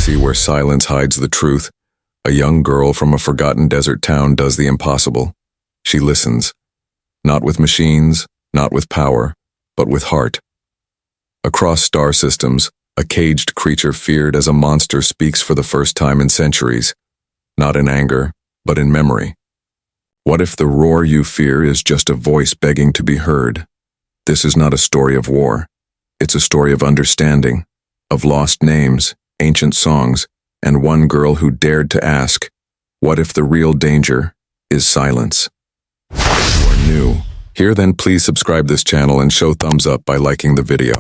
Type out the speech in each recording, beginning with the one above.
galaxy where silence hides the truth, a young girl from a forgotten desert town does the impossible. She listens. Not with machines, not with power, but with heart. Across star systems, a caged creature feared as a monster speaks for the first time in centuries, not in anger, but in memory. What if the roar you fear is just a voice begging to be heard? This is not a story of war. It's a story of understanding, of lost names, ancient songs, and one girl who dared to ask, what if the real danger is silence? If you are new here, then please subscribe this channel and show thumbs up by liking the video.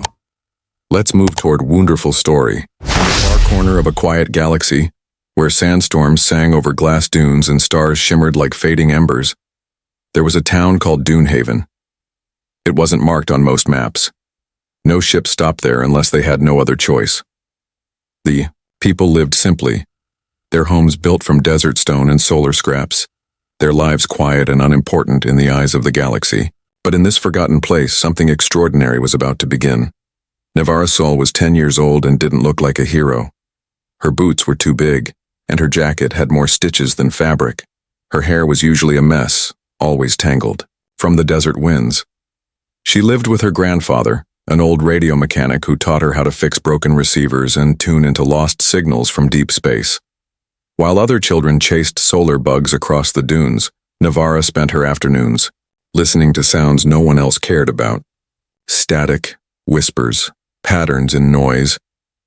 Let's move toward wonderful story. In the far corner of a quiet galaxy, where sandstorms sang over glass dunes and stars shimmered like fading embers, there was a town called Dunehaven. It wasn't marked on most maps. No ship stopped there unless they had no other choice. The people lived simply, their homes built from desert stone and solar scraps, their lives quiet and unimportant in the eyes of the galaxy. But in this forgotten place, something extraordinary was about to begin. Navarra Sol was 10 years old and didn't look like a hero. Her boots were too big, and her jacket had more stitches than fabric. Her hair was usually a mess, always tangled, from the desert winds. She lived with her grandfather, an old radio mechanic who taught her how to fix broken receivers and tune into lost signals from deep space. While other children chased solar bugs across the dunes, Navarra spent her afternoons listening to sounds no one else cared about. Static, whispers, patterns in noise.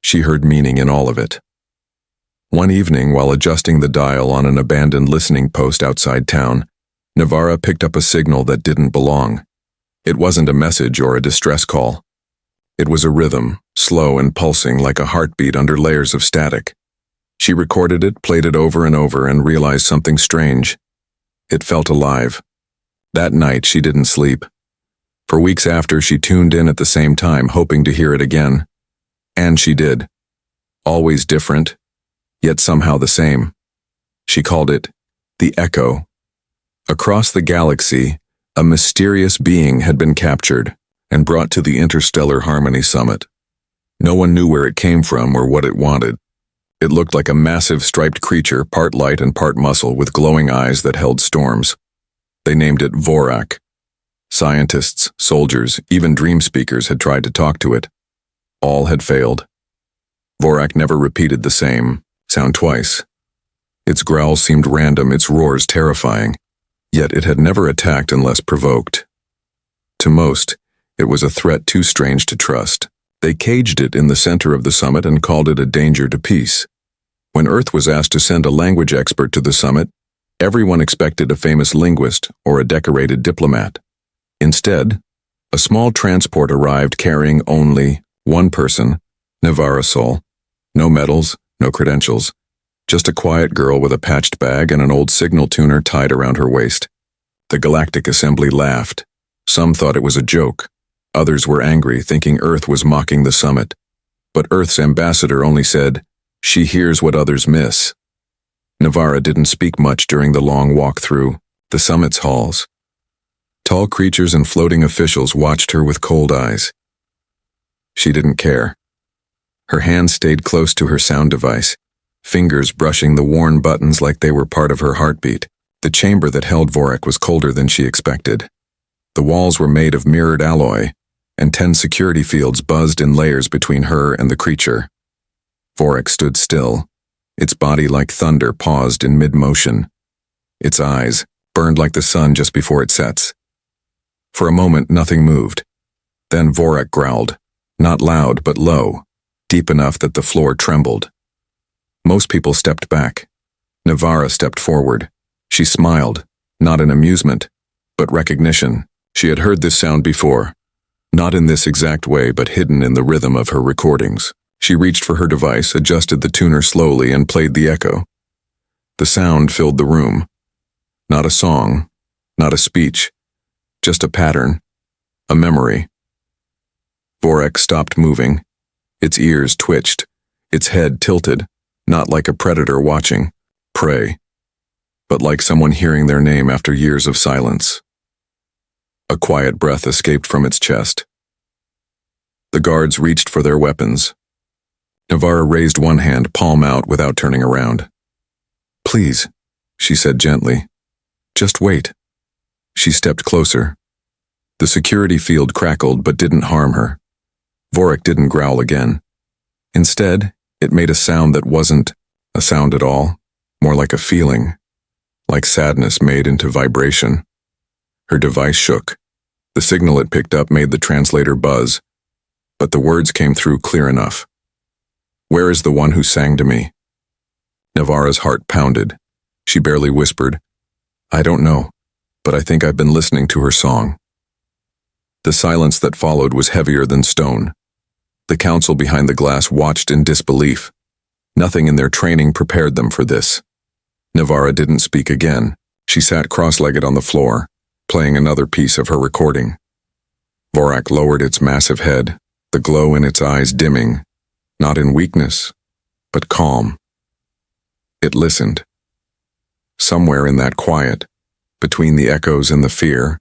She heard meaning in all of it. One evening, while adjusting the dial on an abandoned listening post outside town, Navarra picked up a signal that didn't belong. It wasn't a message or a distress call. It was a rhythm, slow and pulsing like a heartbeat under layers of static. She recorded it, played it over and over, and realized something strange. It felt alive. That night, she didn't sleep. For weeks after, she tuned in at the same time, hoping to hear it again. And she did. Always different, yet somehow the same. She called it the Echo. Across the galaxy, a mysterious being had been captured and brought to the Interstellar Harmony Summit. No one knew where it came from or what it wanted. It looked like a massive striped creature, part light and part muscle, with glowing eyes that held storms. They named it Vorak. Scientists, soldiers, even dream speakers had tried to talk to it. All had failed. Vorak never repeated the same sound twice. Its growls seemed random, its roars terrifying. Yet it had never attacked unless provoked. To most, it was a threat too strange to trust. They caged it in the center of the summit and called it a danger to peace. When Earth was asked to send a language expert to the summit, everyone expected a famous linguist or a decorated diplomat. Instead, a small transport arrived carrying only one person, Navarra Sol. No medals, no credentials. Just a quiet girl with a patched bag and an old signal tuner tied around her waist. The Galactic Assembly laughed. Some thought it was a joke. Others were angry, thinking Earth was mocking the summit. But Earth's ambassador only said, "She hears what others miss." Navarra didn't speak much during the long walk through the summit's halls. Tall creatures and floating officials watched her with cold eyes. She didn't care. Her hands stayed close to her sound device, fingers brushing the worn buttons like they were part of her heartbeat. The chamber that held Vorak was colder than she expected. The walls were made of mirrored alloy, and 10 security fields buzzed in layers between her and the creature. Vorak stood still, its body like thunder paused in mid-motion. Its eyes burned like the sun just before it sets. For a moment, nothing moved. Then Vorak growled, not loud but low, deep enough that the floor trembled. Most people stepped back. Navarra stepped forward. She smiled, not in amusement, but recognition. She had heard this sound before. Not in this exact way, but hidden in the rhythm of her recordings. She reached for her device, adjusted the tuner slowly, and played the echo. The sound filled the room. Not a song, not a speech, just a pattern, a memory. Vorak stopped moving. Its ears twitched, its head tilted, not like a predator watching prey, but like someone hearing their name after years of silence. A quiet breath escaped from its chest. The guards reached for their weapons. Navarra raised one hand, palm out, without turning around. "Please," she said gently. "Just wait." She stepped closer. The security field crackled but didn't harm her. Vorik didn't growl again. Instead, it made a sound that wasn't a sound at all, more like a feeling, like sadness made into vibration. Her device shook. The signal it picked up made the translator buzz, but the words came through clear enough. "Where is the one who sang to me?" Navarra's heart pounded. She barely whispered, "I don't know, but I think I've been listening to her song." The silence that followed was heavier than stone. The council behind the glass watched in disbelief. Nothing in their training prepared them for this. Navarra didn't speak again. She sat cross-legged on the floor, playing another piece of her recording. Vorik lowered its massive head, the glow in its eyes dimming, not in weakness, but calm. It listened. Somewhere in that quiet, between the echoes and the fear,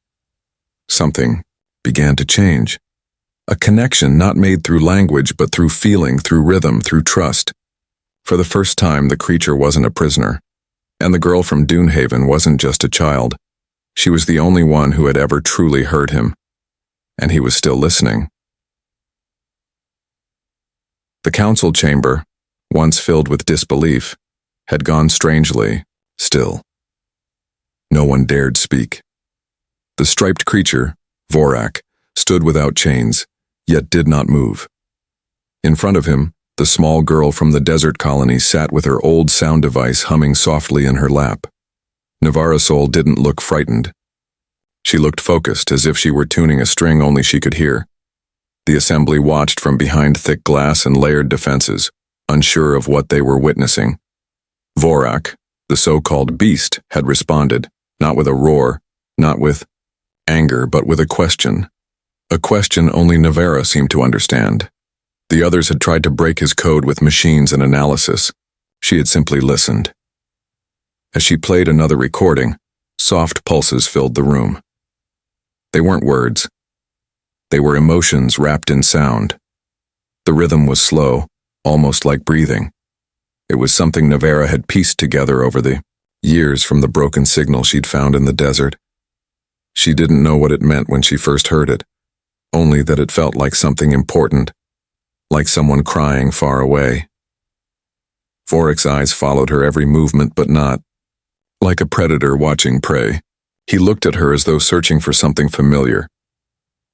something began to change. A connection not made through language but through feeling, through rhythm, through trust. For the first time, the creature wasn't a prisoner. And the girl from Dunehaven wasn't just a child. She was the only one who had ever truly heard him. And he was still listening. The council chamber, once filled with disbelief, had gone strangely still. No one dared speak. The striped creature, Vorik, stood without chains, yet did not move. In front of him, the small girl from the desert colony sat with her old sound device humming softly in her lap. Navarra Sol didn't look frightened. She looked focused, as if she were tuning a string only she could hear. The assembly watched from behind thick glass and layered defenses, unsure of what they were witnessing. Vorik, the so-called beast, had responded, not with a roar, not with anger, but with a question. A question only Navarra seemed to understand. The others had tried to break his code with machines and analysis. She had simply listened. As she played another recording, soft pulses filled the room. They weren't words. They were emotions wrapped in sound. The rhythm was slow, almost like breathing. It was something Navarra had pieced together over the years from the broken signal she'd found in the desert. She didn't know what it meant when she first heard it, only that it felt like something important, like someone crying far away. Vorik's eyes followed her every movement, but not like a predator watching prey. He looked at her as though searching for something familiar.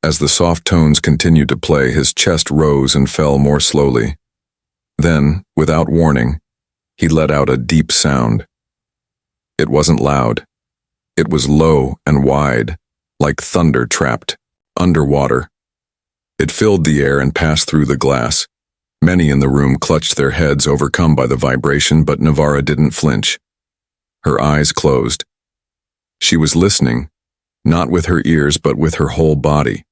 As the soft tones continued to play, his chest rose and fell more slowly. Then, without warning, he let out a deep sound. It wasn't loud. It was low and wide, like thunder trapped underwater. It filled the air and passed through the glass. Many in the room clutched their heads, overcome by the vibration, but Navarra didn't flinch. Her eyes closed. She was listening, not with her ears but with her whole body.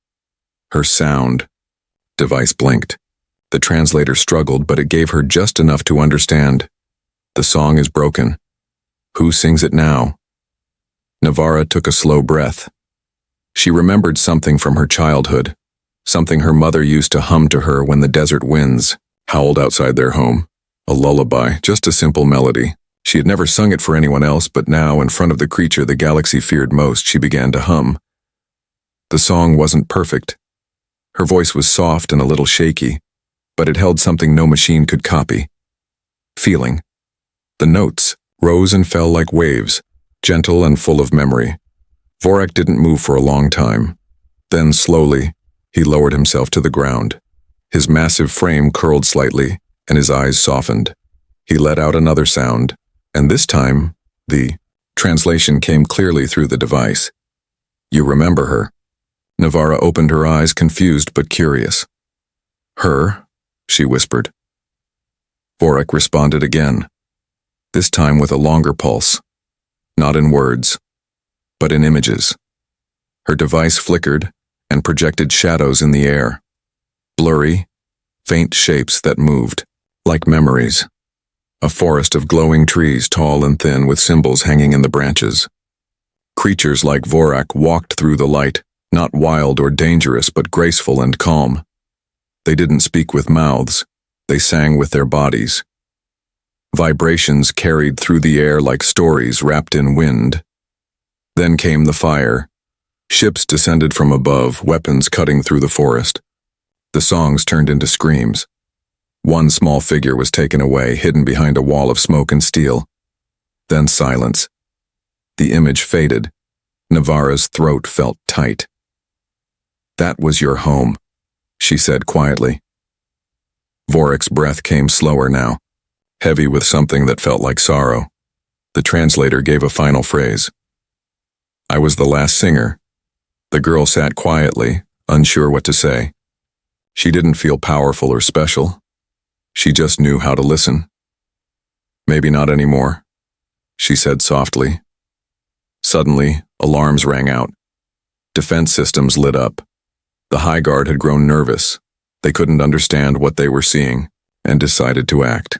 Her sound. Device blinked. The translator struggled, but it gave her just enough to understand. The song is broken. Who sings it now? Navarra took a slow breath. She remembered something from her childhood, something her mother used to hum to her when the desert winds howled outside their home. A lullaby, just a simple melody. She had never sung it for anyone else, but now, in front of the creature the galaxy feared most, she began to hum. The song wasn't perfect. Her voice was soft and a little shaky, but it held something no machine could copy. Feeling. The notes rose and fell like waves, gentle and full of memory. Vorik didn't move for a long time. Then, slowly, he lowered himself to the ground. His massive frame curled slightly, and his eyes softened. He let out another sound, and this time, the translation came clearly through the device. "You remember her?" Navarra opened her eyes, confused but curious. "Her?" she whispered. Vorik responded again, this time with a longer pulse, not in words, but in images. Her device flickered and projected shadows in the air, blurry, faint shapes that moved, like memories. A forest of glowing trees, tall and thin, with symbols hanging in the branches. Creatures like Vorik walked through the light, not wild or dangerous, but graceful and calm. They didn't speak with mouths. They sang with their bodies. Vibrations carried through the air like stories wrapped in wind. Then came the fire. Ships descended from above, weapons cutting through the forest. The songs turned into screams. One small figure was taken away, hidden behind a wall of smoke and steel. Then silence. The image faded. Navara's throat felt tight. "That was your home," she said quietly. Vorak's breath came slower now, heavy with something that felt like sorrow. The translator gave a final phrase. "I was the last singer." The girl sat quietly, unsure what to say. She didn't feel powerful or special. She just knew how to listen. "Maybe not anymore," she said softly. Suddenly, alarms rang out. Defense systems lit up. The High Guard had grown nervous. They couldn't understand what they were seeing, and decided to act.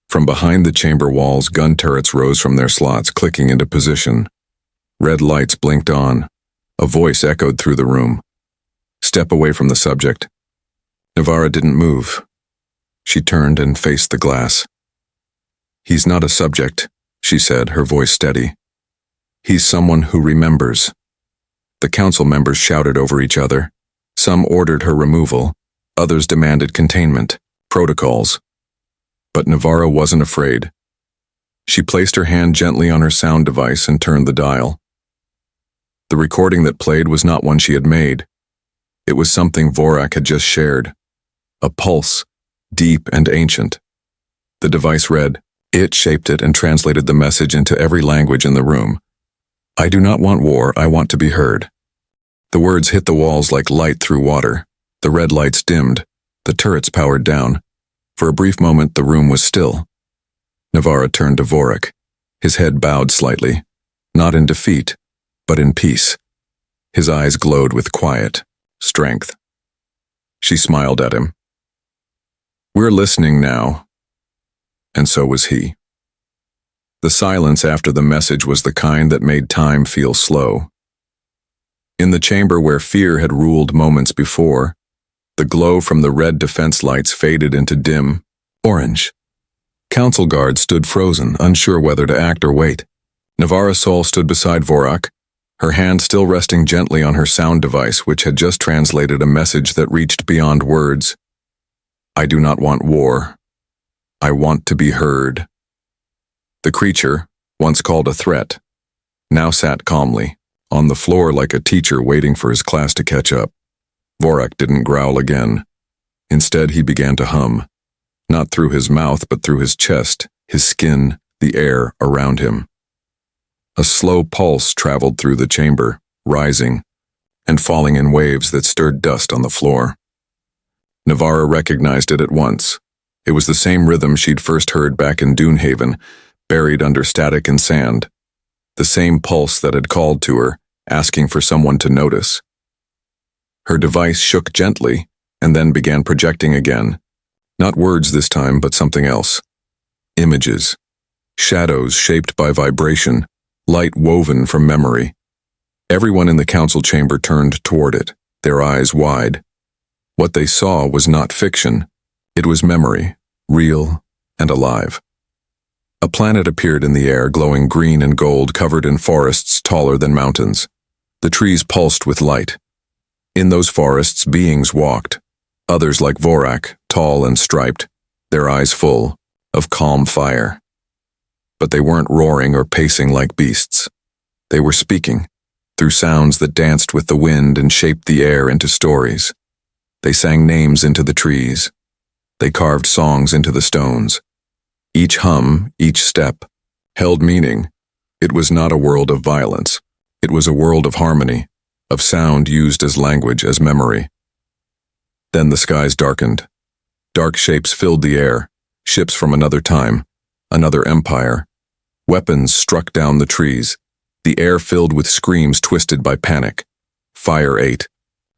From behind the chamber walls, gun turrets rose from their slots, clicking into position. Red lights blinked on. A voice echoed through the room. "Step away from the subject." Navara didn't move. She turned and faced the glass. "He's not a subject," she said, her voice steady. "He's someone who remembers." The council members shouted over each other. Some ordered her removal. Others demanded containment, protocols. But Navara wasn't afraid. She placed her hand gently on her sound device and turned the dial. The recording that played was not one she had made. It was something Vorak had just shared. A pulse, deep and ancient. The device read. It shaped it and translated the message into every language in the room. "I do not want war, I want to be heard." The words hit the walls like light through water. The red lights dimmed. The turrets powered down. For a brief moment, the room was still. Navara turned to Vorak. His head bowed slightly, not in defeat, but in peace. His eyes glowed with quiet strength. She smiled at him. "We're listening now." And so was he. The silence after the message was the kind that made time feel slow. In the chamber where fear had ruled moments before, the glow from the red defense lights faded into dim orange. Council guards stood frozen, unsure whether to act or wait. Navara Sol stood beside Vorak, her hand still resting gently on her sound device, which had just translated a message that reached beyond words. "I do not want war. I want to be heard." The creature, once called a threat, now sat calmly, on the floor like a teacher waiting for his class to catch up. Vorak didn't growl again. Instead, he began to hum, not through his mouth but through his chest, his skin, the air around him. A slow pulse traveled through the chamber, rising and falling in waves that stirred dust on the floor. Navara recognized it at once. It was the same rhythm she'd first heard back in Dunehaven, buried under static and sand. The same pulse that had called to her, asking for someone to notice. Her device shook gently and then began projecting again. Not words this time, but something else. Images. Shadows shaped by vibration. Light woven from memory. Everyone in the council chamber turned toward it, their eyes wide. What they saw was not fiction. It was memory, real and alive. A planet appeared in the air, glowing green and gold, covered in forests taller than mountains. The trees pulsed with light. In those forests, beings walked. Others like Vorak, tall and striped, their eyes full of calm fire. But they weren't roaring or pacing like beasts. They were speaking, through sounds that danced with the wind and shaped the air into stories. They sang names into the trees. They carved songs into the stones. Each hum, each step, held meaning. It was not a world of violence. It was a world of harmony, of sound used as language, as memory. Then the skies darkened. Dark shapes filled the air, ships from another time, another empire. Weapons struck down the trees. The air filled with screams twisted by panic. Fire ate.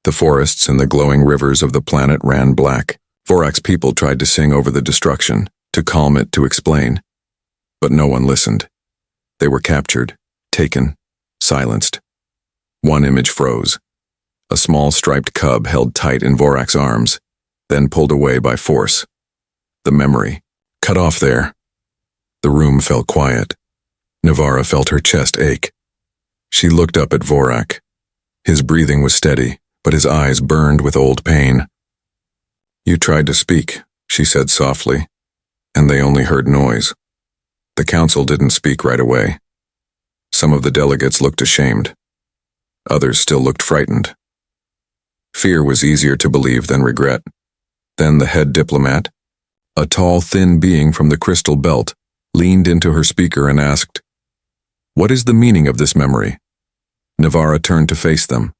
The forests and the glowing rivers of the planet ran black. Vorak's people tried to sing over the destruction, to calm it, to explain. But no one listened. They were captured, taken, silenced. One image froze. A small striped cub held tight in Vorak's arms, then pulled away by force. the memory. Cut off there. The room fell quiet. Navara felt her chest ache. She looked up at Vorak. His breathing was steady, but his eyes burned with old pain. "You tried to speak," she said softly, "and they only heard noise." The council didn't speak right away. Some of the delegates looked ashamed. Others still looked frightened. Fear was easier to believe than regret. Then the head diplomat, a tall, thin being from the crystal belt, leaned into her speaker and asked, "What is the meaning of this memory?" Navara turned to face them.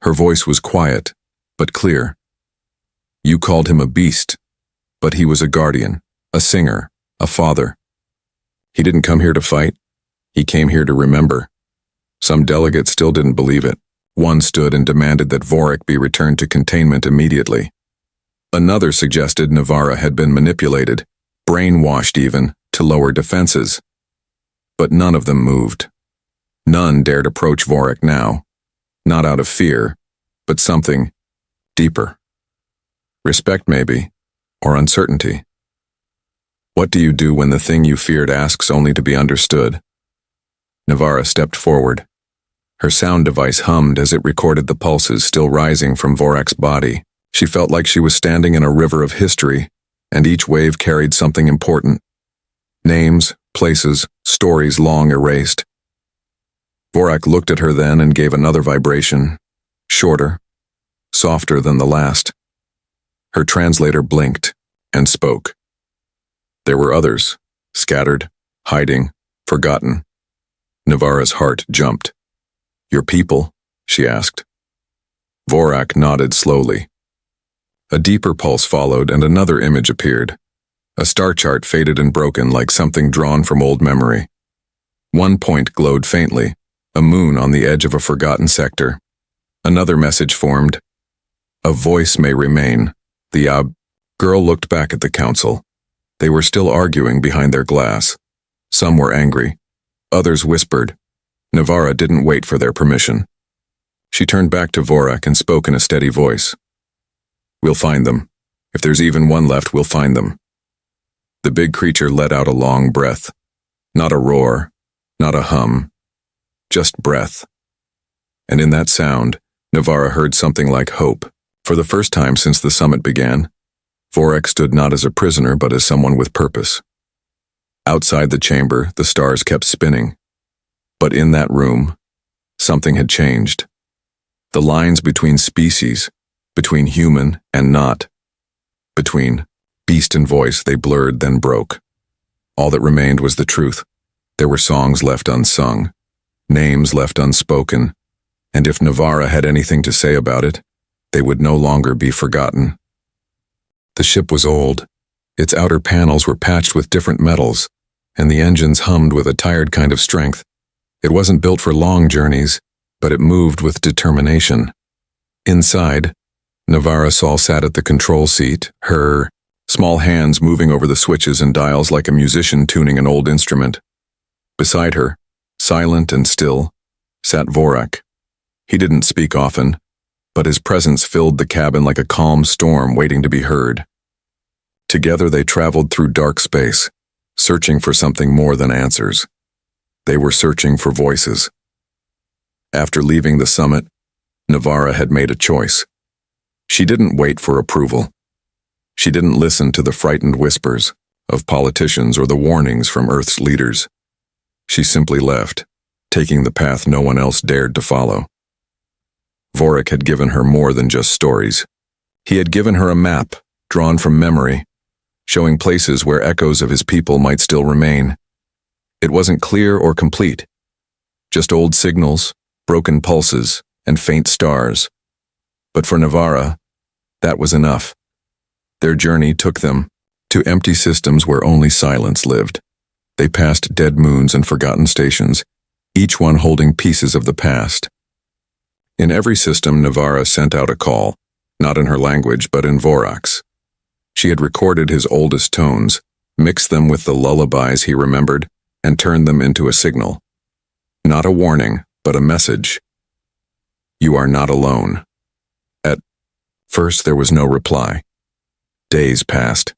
Her voice was quiet, but clear. "You called him a beast, but he was a guardian, a singer, a father. He didn't come here to fight. He came here to remember." Some delegates still didn't believe it. One stood and demanded that Vorak be returned to containment immediately. Another suggested Navara had been manipulated, brainwashed even, to lower defenses. But none of them moved. None dared approach Vorak now, not out of fear, but something deeper. Respect maybe, or uncertainty. What do you do when the thing you feared asks only to be understood? Navara stepped forward. Her sound device hummed as it recorded the pulses still rising from Vorak's body. She felt like she was standing in a river of history, and each wave carried something important. Names, places, stories long erased. Vorak looked at her then and gave another vibration, shorter, softer than the last. Her translator blinked and spoke. There were others, scattered, hiding, forgotten. Navara's heart jumped. "Your people?" she asked. Vorak nodded slowly. A deeper pulse followed and another image appeared. A star chart faded and broken like something drawn from old memory. One point glowed faintly, a moon on the edge of a forgotten sector. Another message formed. "A voice may remain." The girl looked back at the council. They were still arguing behind their glass. Some were angry. Others whispered. Navara didn't wait for their permission. She turned back to Vorak and spoke in a steady voice. "We'll find them. If there's even one left, we'll find them." The big creature let out a long breath. Not a roar, not a hum, just breath. And in that sound, Navara heard something like hope. For the first time since the summit began, Vorak stood not as a prisoner but as someone with purpose. Outside the chamber, the stars kept spinning. But in that room, something had changed. The lines between species, between human and not, between beast and voice, they blurred, then broke. All that remained was the truth. There were songs left unsung, names left unspoken, and if Navara had anything to say about it, they would no longer be forgotten. The ship was old. Its outer panels were patched with different metals, and the engines hummed with a tired kind of strength. It wasn't built for long journeys, but it moved with determination. Inside, Navara sat at the control seat, her small hands moving over the switches and dials like a musician tuning an old instrument. Beside her, silent and still, sat Vorak. He didn't speak often, but his presence filled the cabin like a calm storm waiting to be heard. Together they traveled through dark space, searching for something more than answers. They were searching for voices. After leaving the summit, Navara had made a choice. She didn't wait for approval. She didn't listen to the frightened whispers of politicians or the warnings from Earth's leaders. She simply left, taking the path no one else dared to follow. Vorak had given her more than just stories. He had given her a map, drawn from memory, showing places where echoes of his people might still remain. It wasn't clear or complete, just old signals, broken pulses, and faint stars. But for Navara, that was enough. Their journey took them to empty systems where only silence lived. They passed dead moons and forgotten stations, each one holding pieces of the past. In every system, Navara sent out a call, not in her language, but in Vorak's. She had recorded his oldest tones, mixed them with the lullabies he remembered, and turned them into a signal. Not a warning, but a message. You are not alone. At first there was no reply. Days passed.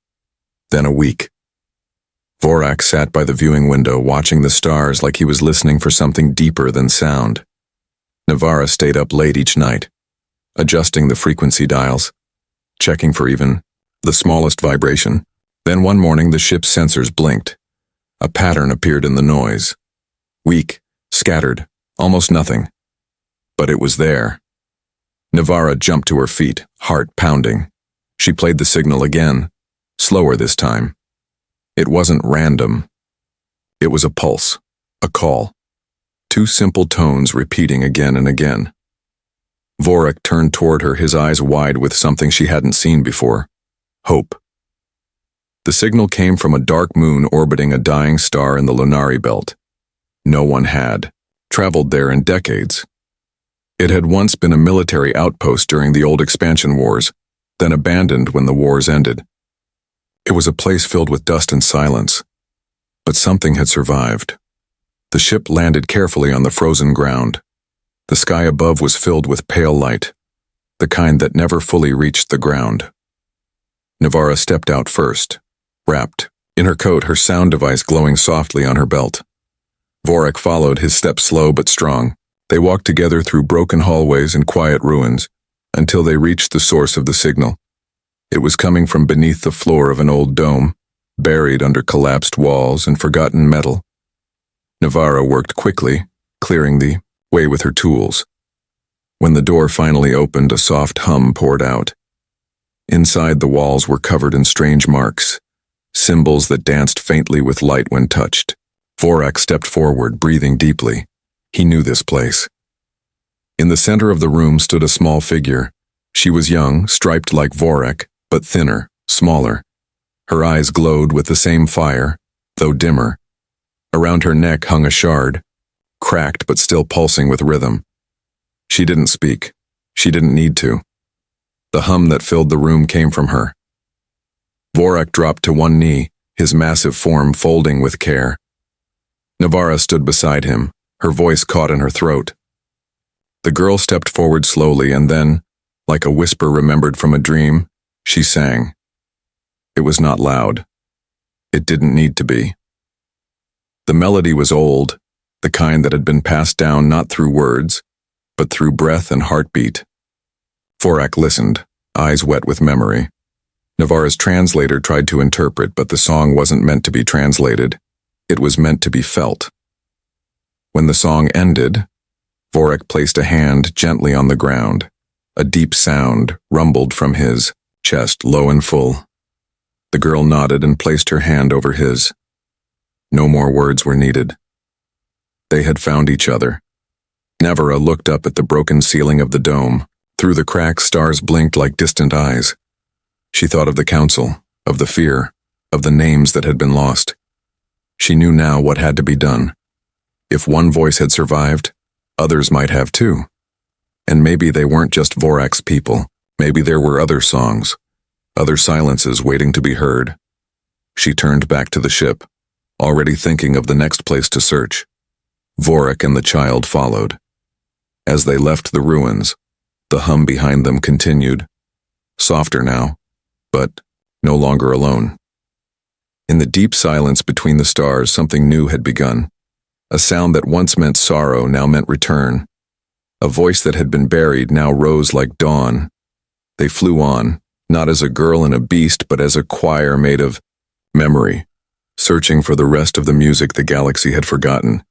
then a week. Vorak sat by the viewing window watching the stars like he was listening for something deeper than sound. Navara stayed up late each night, adjusting the frequency dials, checking for even the smallest vibration. Then one morning the ship's sensors blinked. A pattern appeared in the noise. Weak, scattered, almost nothing. But it was there. Navara jumped to her feet, heart pounding. She played the signal again, slower this time. It wasn't random. It was a pulse, a call. Two simple tones repeating again and again. Vorak turned toward her, his eyes wide with something she hadn't seen before. Hope. The signal came from a dark moon orbiting a dying star in the Lunari belt. No one had traveled there in decades. It had once been a military outpost during the old expansion wars, then abandoned when the wars ended. It was a place filled with dust and silence. But something had survived. The ship landed carefully on the frozen ground. The sky above was filled with pale light, the kind that never fully reached the ground. Navara stepped out first, wrapped in her coat, her sound device glowing softly on her belt. Vorak followed, his steps slow but strong. They walked together through broken hallways and quiet ruins until they reached the source of the signal. It was coming from beneath the floor of an old dome, buried under collapsed walls and forgotten metal. Navara worked quickly, clearing the way with her tools. When the door finally opened, a soft hum poured out. Inside, the walls were covered in strange marks, symbols that danced faintly with light when touched. Vorak stepped forward, breathing deeply. He knew this place. In the center of the room stood a small figure. She was young, striped like Vorak, but thinner, smaller. Her eyes glowed with the same fire, though dimmer. Around her neck hung a shard, cracked but still pulsing with rhythm. She didn't speak. She didn't need to. The hum that filled the room came from her. Vorak dropped to one knee, his massive form folding with care. Navara stood beside him, her voice caught in her throat. The girl stepped forward slowly and then, like a whisper remembered from a dream, she sang. It was not loud. It didn't need to be. The melody was old, the kind that had been passed down not through words, but through breath and heartbeat. Vorak listened, eyes wet with memory. Navara's translator tried to interpret, but the song wasn't meant to be translated. It was meant to be felt. When the song ended, Vorak placed a hand gently on the ground. A deep sound rumbled from his chest, low and full. The girl nodded and placed her hand over his. No more words were needed. They had found each other. Navara looked up at the broken ceiling of the dome. Through the cracks, stars blinked like distant eyes. She thought of the council, of the fear, of the names that had been lost. She knew now what had to be done. If one voice had survived, others might have too. And maybe they weren't just Vorak's people. Maybe there were other songs, other silences waiting to be heard. She turned back to the ship, already thinking of the next place to search. Vorak and the child followed. As they left the ruins, the hum behind them continued, softer now, but no longer alone. In the deep silence between the stars, something new had begun. A sound that once meant sorrow now meant return. A voice that had been buried now rose like dawn. They flew on, not as a girl and a beast, but as a choir made of memory, searching for the rest of the music the galaxy had forgotten.